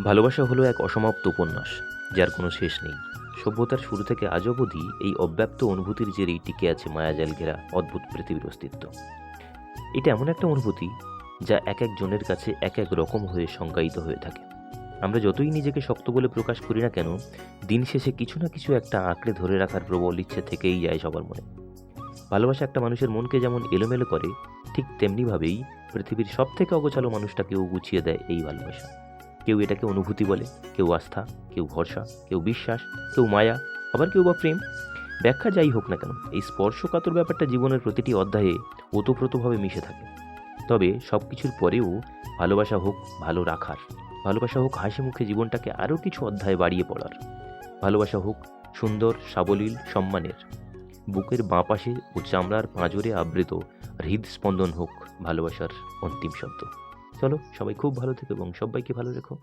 ভালোবাসা হলো এক অসমাপ্ত উপন্যাস, যার কোনো শেষ নেই। সভ্যতার শুরু থেকে আজ অবধি এই অব্যক্ত অনুভূতির জেরেই টিকে আছে মায়াজাল ঘেরা অদ্ভুত পৃথিবীর অস্তিত্ব। এটা এমন একটা অনুভূতি যা এক একজনের কাছে এক এক রকম হয়ে সংজ্ঞায়িত হয়ে থাকে। আমরা যতই নিজেকে শক্ত বলে প্রকাশ করি না কেন, দিন শেষে কিছু না কিছু একটা আঁকড়ে ধরে রাখার প্রবল ইচ্ছে থেকেই যায় সবার মনে। ভালোবাসা একটা মানুষের মনকে যেমন এলোমেলো করে, ঠিক তেমনিভাবেই পৃথিবীর সব থেকে অগোছালো মানুষটাকেও গুছিয়ে দেয় এই ভালোবাসা। কেউ এটাকে অনুভূতি বলে, কেউ আস্থা, কেউ ভরসা, কেউ বিশ্বাস, কেউ মায়া, আবার কেউ বা প্রেম। ব্যাখ্যা যাই হোক না কেন, এই স্পর্শকাতর ব্যাপারটা জীবনের প্রতিটি অধ্যায়ে ওতপ্রোতভাবে মিশে থাকে। তবে সব কিছুর পরেও ভালোবাসা হোক ভালো রাখার, ভালোবাসা হোক হাসি মুখে জীবনটাকে আরও কিছু অধ্যায় বাড়িয়ে পড়ার, ভালোবাসা হোক সুন্দর সাবলীল সম্মানের, বুকের বাঁ পাশে ও চামড়ার পাঁজরে আবৃত হৃদস্পন্দন হোক ভালোবাসার অন্তিম শব্দ। চলো, সবাই খুব ভালো থেকো এবং সবাইকে ভালো রেখো।